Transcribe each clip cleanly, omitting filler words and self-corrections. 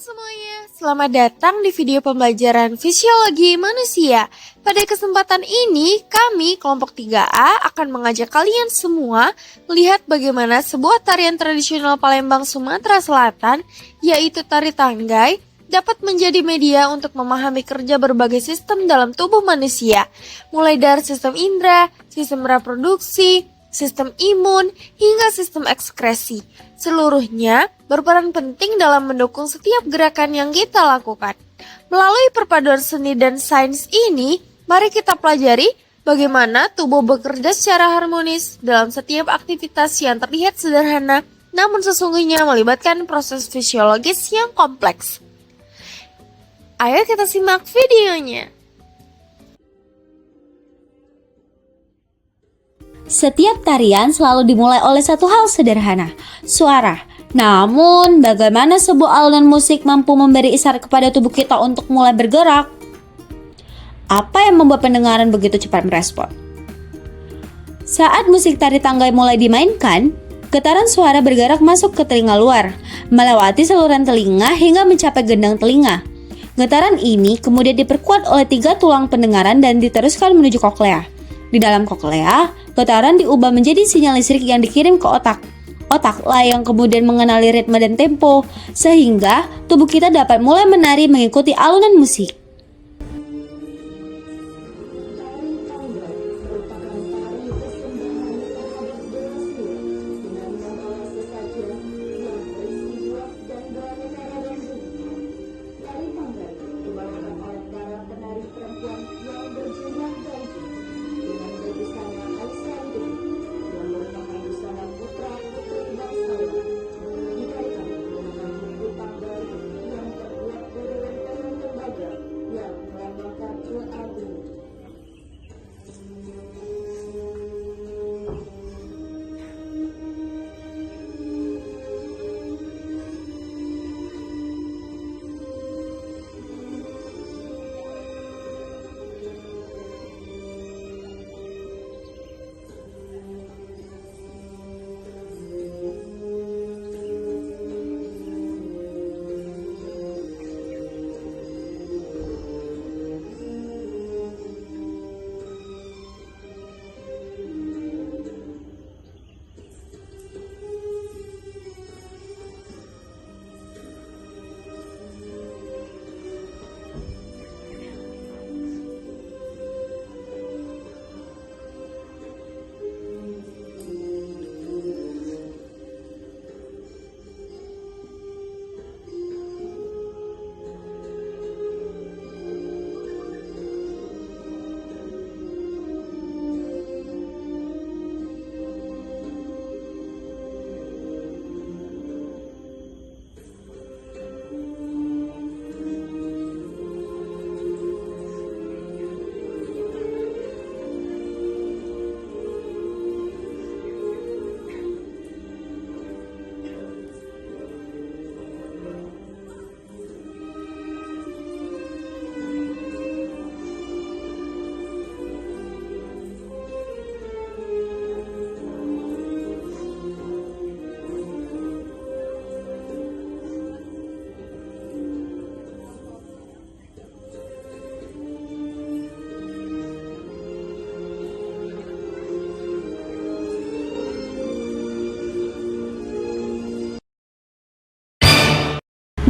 semuanya, selamat datang di video pembelajaran fisiologi manusia. Pada kesempatan ini, kami kelompok 3A akan mengajak kalian semua melihat bagaimana sebuah tarian tradisional Palembang, Sumatera Selatan, yaitu tari tanggai, dapat menjadi media untuk memahami kerja berbagai sistem dalam tubuh manusia, mulai dari sistem indera, sistem reproduksi, sistem imun, hingga sistem ekskresi. Seluruhnya berperan penting dalam mendukung setiap gerakan yang kita lakukan. Melalui perpaduan seni dan sains ini, mari kita pelajari bagaimana tubuh bekerja secara harmonis dalam setiap aktivitas yang terlihat sederhana, namun sesungguhnya melibatkan proses fisiologis yang kompleks. Ayo kita simak videonya. Setiap tarian selalu dimulai oleh satu hal sederhana, suara. Namun, bagaimana sebuah alunan musik mampu memberi isyarat kepada tubuh kita untuk mulai bergerak? Apa yang membuat pendengaran begitu cepat merespon? Saat musik tari tanggai mulai dimainkan, getaran suara bergerak masuk ke telinga luar, melewati saluran telinga hingga mencapai gendang telinga. Getaran ini kemudian diperkuat oleh 3 tulang pendengaran dan diteruskan menuju koklea. Di dalam koklea, getaran diubah menjadi sinyal listrik yang dikirim ke otak. Otaklah yang kemudian mengenali ritme dan tempo, sehingga tubuh kita dapat mulai menari mengikuti alunan musik.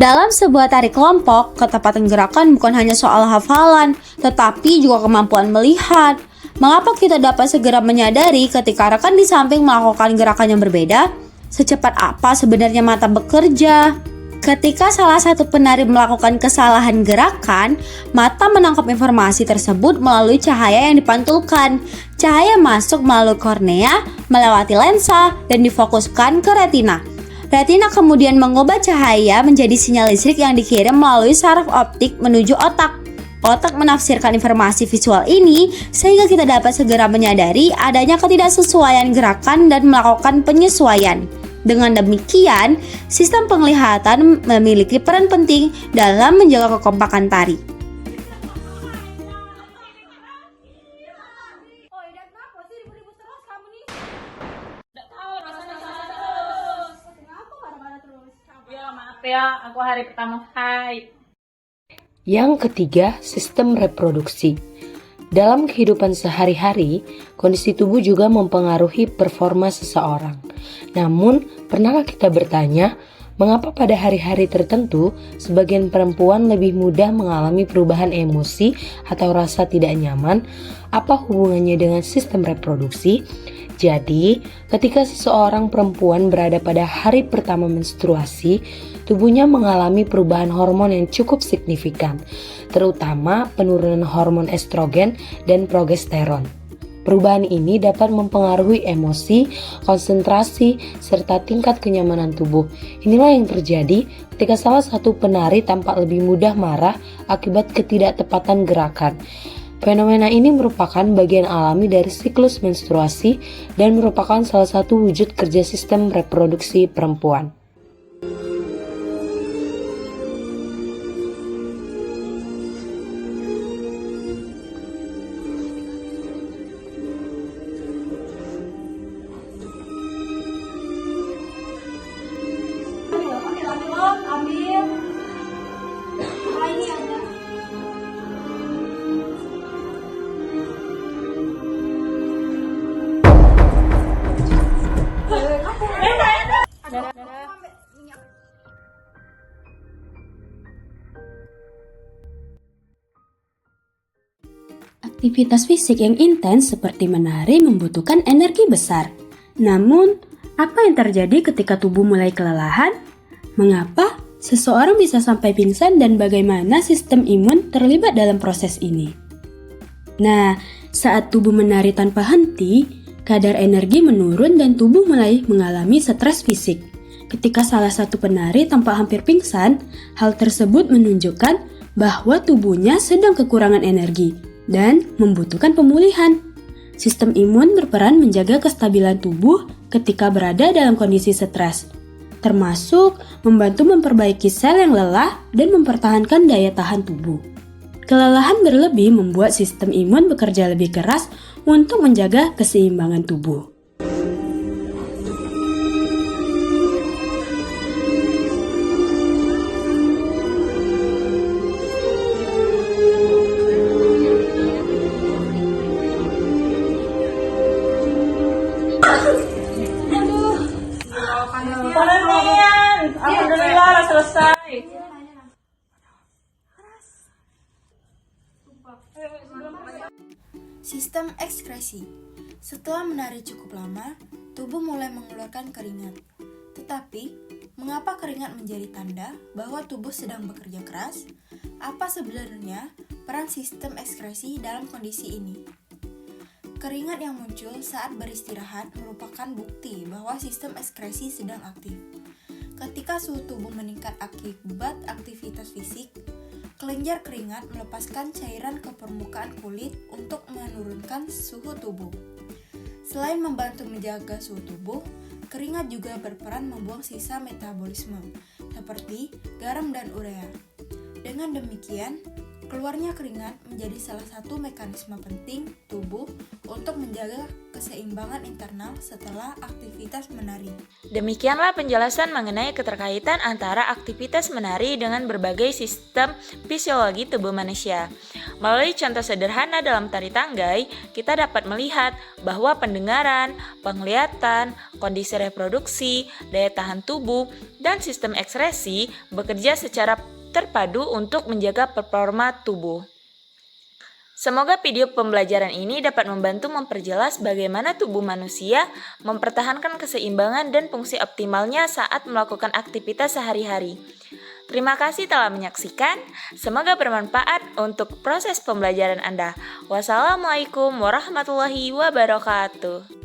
Dalam sebuah tari kelompok, ketepatan gerakan bukan hanya soal hafalan, tetapi juga kemampuan melihat. Mengapa kita dapat segera menyadari ketika rekan di samping melakukan gerakan yang berbeda? Secepat apa sebenarnya mata bekerja? Ketika salah satu penari melakukan kesalahan gerakan, mata menangkap informasi tersebut melalui cahaya yang dipantulkan. Cahaya masuk melalui kornea, melewati lensa, dan difokuskan ke retina. Retina kemudian mengubah cahaya menjadi sinyal listrik yang dikirim melalui saraf optik menuju otak. Otak menafsirkan informasi visual ini sehingga kita dapat segera menyadari adanya ketidaksesuaian gerakan dan melakukan penyesuaian. Dengan demikian, sistem penglihatan memiliki peran penting dalam menjaga kekompakan tari. Ya maaf ya, aku hari pertama haid. Yang ketiga, sistem reproduksi. Dalam kehidupan sehari-hari, kondisi tubuh juga mempengaruhi performa seseorang. Namun, pernahkah kita bertanya, mengapa pada hari-hari tertentu, sebagian perempuan lebih mudah mengalami perubahan emosi atau rasa tidak nyaman? Apa hubungannya dengan sistem reproduksi? Jadi, ketika seseorang perempuan berada pada hari pertama menstruasi, tubuhnya mengalami perubahan hormon yang cukup signifikan, terutama penurunan hormon estrogen dan progesteron. Perubahan ini dapat mempengaruhi emosi, konsentrasi, serta tingkat kenyamanan tubuh. Inilah yang terjadi ketika salah satu penari tampak lebih mudah marah akibat ketidaktepatan gerakan. Fenomena ini merupakan bagian alami dari siklus menstruasi dan merupakan salah satu wujud kerja sistem reproduksi perempuan. Aktivitas fisik yang intens seperti menari membutuhkan energi besar. Namun, apa yang terjadi ketika tubuh mulai kelelahan? Mengapa seseorang bisa sampai pingsan dan bagaimana sistem imun terlibat dalam proses ini? Nah, saat tubuh menari tanpa henti, kadar energi menurun dan tubuh mulai mengalami stres fisik. Ketika salah satu penari tampak hampir pingsan, hal tersebut menunjukkan bahwa tubuhnya sedang kekurangan energi dan membutuhkan pemulihan. Sistem imun berperan menjaga kestabilan tubuh ketika berada dalam kondisi stres, termasuk membantu memperbaiki sel yang lelah dan mempertahankan daya tahan tubuh. Kelelahan berlebih membuat sistem imun bekerja lebih keras untuk menjaga keseimbangan tubuh. Alhamdulillah selesai. Sistem ekskresi. Setelah menari cukup lama, tubuh mulai mengeluarkan keringat. Tetapi, mengapa keringat menjadi tanda bahwa tubuh sedang bekerja keras? Apa sebenarnya peran sistem ekskresi dalam kondisi ini? Keringat yang muncul saat beristirahat merupakan bukti bahwa sistem ekskresi sedang aktif. Ketika suhu tubuh meningkat akibat aktivitas fisik, kelenjar keringat melepaskan cairan ke permukaan kulit untuk menurunkan suhu tubuh. Selain membantu menjaga suhu tubuh, keringat juga berperan membuang sisa metabolisme, seperti garam dan urea. Dengan demikian, keluarnya keringat menjadi salah satu mekanisme penting tubuh untuk menjaga keseimbangan internal setelah aktivitas menari. Demikianlah penjelasan mengenai keterkaitan antara aktivitas menari dengan berbagai sistem fisiologi tubuh manusia. Melalui contoh sederhana dalam tari tanggai, kita dapat melihat bahwa pendengaran, penglihatan, kondisi reproduksi, daya tahan tubuh, dan sistem ekskresi bekerja secara terpadu untuk menjaga performa tubuh. Semoga video pembelajaran ini dapat membantu memperjelas bagaimana tubuh manusia mempertahankan keseimbangan dan fungsi optimalnya saat melakukan aktivitas sehari-hari. Terima kasih telah menyaksikan, semoga bermanfaat untuk proses pembelajaran Anda. Wassalamualaikum warahmatullahi wabarakatuh.